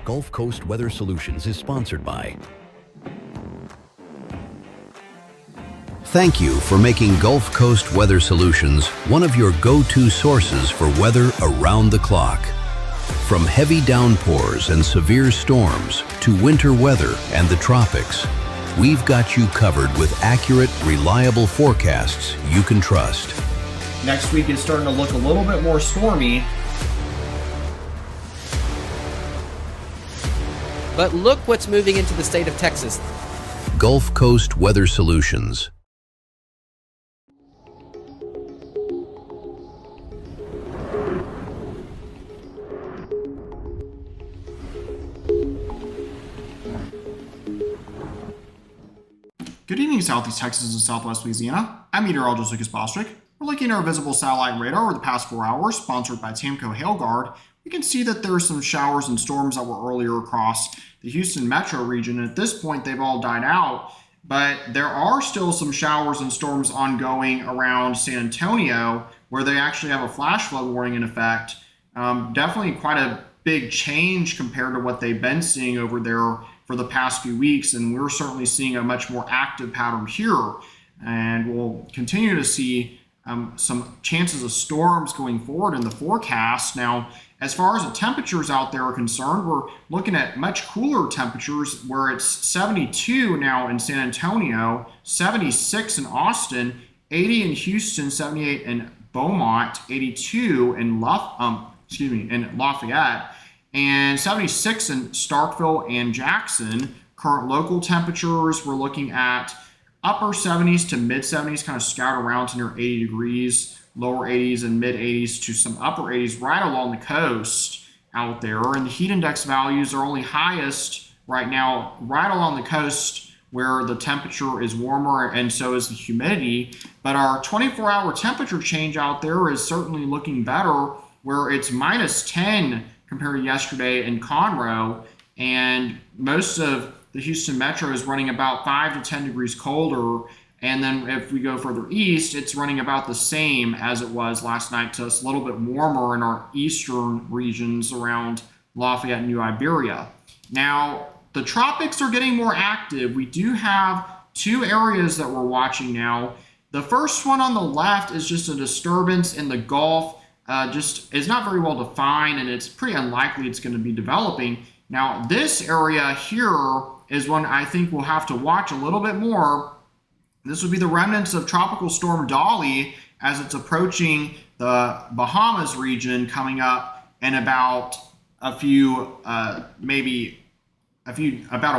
Gulf Coast Weather Solutions is sponsored by. Thank you for making Gulf Coast Weather Solutions one of your go-to sources for weather around the clock. From heavy downpours and severe storms to winter weather and the tropics, we've got you covered with accurate, reliable forecasts you can trust. Next week is starting to look a little bit more stormy. But look what's moving into the state of Texas. Gulf Coast Weather Solutions. Good evening, Southeast Texas and Southwest Louisiana. I'm meteorologist Lucas Bostrick. We're looking at our visible satellite radar over the past 4 hours, sponsored by Tamco Hail Guard. We can see that there are some showers and storms that were earlier across the Houston metro region. At this point, they've all died out, but there are still some showers and storms ongoing around San Antonio, where they actually have a flash flood warning in effect. Definitely quite a big change compared to what they've been seeing over there for the past few weeks, and we're certainly seeing a much more active pattern here, and we'll continue to see some chances of storms going forward in the forecast. Now, as far as the temperatures out there are concerned, we're looking at much cooler temperatures where it's 72 now in San Antonio, 76 in Austin, 80 in Houston, 78 in Beaumont, 82 in Lafayette, and 76 in Starkville and Jackson. Current local temperatures, we're looking at upper 70s to mid 70s, kind of scattered around to near 80 degrees, lower 80s and mid 80s to some upper 80s right along the coast out there. And the heat index values are only highest right now right along the coast where the temperature is warmer, and so is the humidity. But our 24-hour temperature change out there is certainly looking better, where it's minus 10 compared to yesterday in Conroe, and most of the Houston metro is running about 5 to 10 degrees colder. And then if we go further east, it's running about the same as it was last night, so it's a little bit warmer in our eastern regions around Lafayette and New Iberia. Now, the tropics are getting more active. We do have two areas that we're watching now. The first one on the left is just a disturbance in the Gulf. Just is not very well defined, and it's pretty unlikely it's going to be developing. Now, this area here is one I think we'll have to watch a little bit more. This would be the remnants of Tropical Storm Dolly as it's approaching the Bahamas region, coming up in about about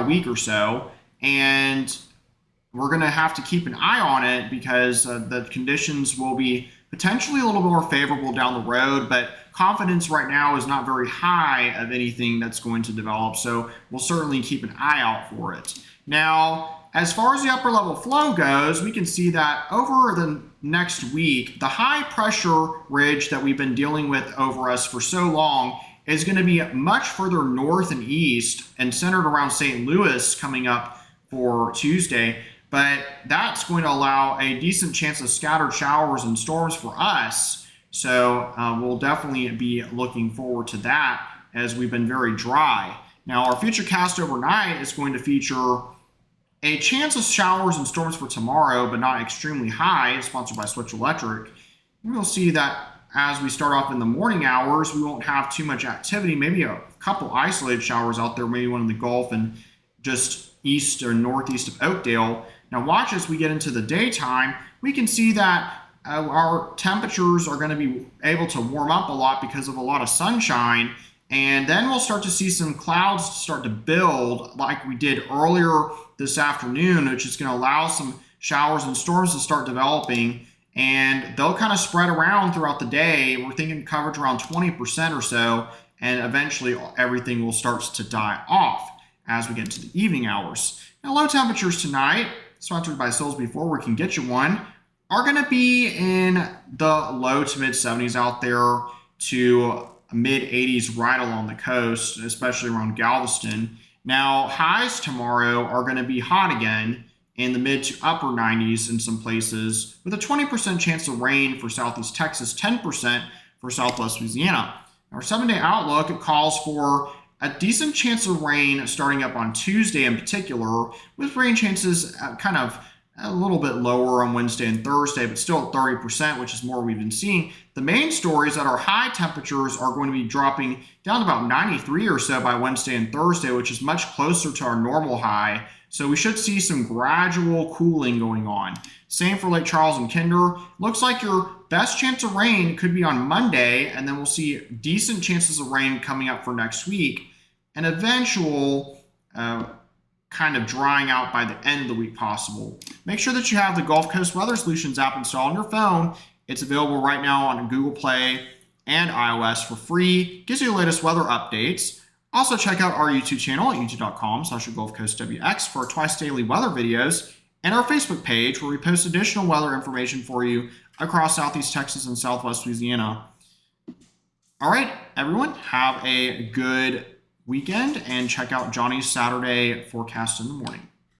a week or so. And we're going to have to keep an eye on it because the conditions will be potentially a little more favorable down the road, but confidence right now is not very high of anything that's going to develop. So we'll certainly keep an eye out for it. Now, as far as the upper level flow goes, we can see that over the next week, the high pressure ridge that we've been dealing with over us for so long is going to be much further north and east and centered around St. Louis coming up for Tuesday. But that's going to allow a decent chance of scattered showers and storms for us. So we'll definitely be looking forward to that as we've been very dry. Now, our futurecast overnight is going to feature a chance of showers and storms for tomorrow, but not extremely high, sponsored by Switch Electric. We'll see that as we start off in the morning hours, we won't have too much activity, maybe a couple isolated showers out there, maybe one in the Gulf and just east or northeast of Oakdale. Now watch as we get into the daytime, we can see that our temperatures are going to be able to warm up a lot because of a lot of sunshine. And then we'll start to see some clouds start to build like we did earlier this afternoon, which is going to allow some showers and storms to start developing. And they'll kind of spread around throughout the day. We're thinking coverage around 20% or so. And eventually everything will start to die off as we get into the evening hours. Now, low temperatures tonight, sponsored by Soulsby 4, where we can get you one, are going to be in the low to mid 70s out there to mid 80s right along the coast, especially around Galveston. Now, highs tomorrow are going to be hot again in the mid to upper 90s in some places, with a 20% chance of rain for southeast Texas, 10% for southwest Louisiana. Our 7-day outlook, it calls for a decent chance of rain starting up on Tuesday in particular, with rain chances kind of a little bit lower on Wednesday and Thursday, but still at 30%, which is more we've been seeing. The main story is that our high temperatures are going to be dropping down to about 93 or so by Wednesday and Thursday, which is much closer to our normal high. So we should see some gradual cooling going on. Same for Lake Charles and Kinder. Looks like your best chance of rain could be on Monday, and then we'll see decent chances of rain coming up for next week, and eventual kind of drying out by the end of the week possible. Make sure that you have the Gulf Coast Weather Solutions app installed on your phone. It's available right now on Google Play and iOS for free. Gives you the latest weather updates. Also check out our YouTube channel at youtube.com/Gulf-Coast-WX for our twice daily weather videos, and our Facebook page where we post additional weather information for you across Southeast Texas and Southwest Louisiana. All right, everyone, have a good weekend and check out Johnny's Saturday forecast in the morning.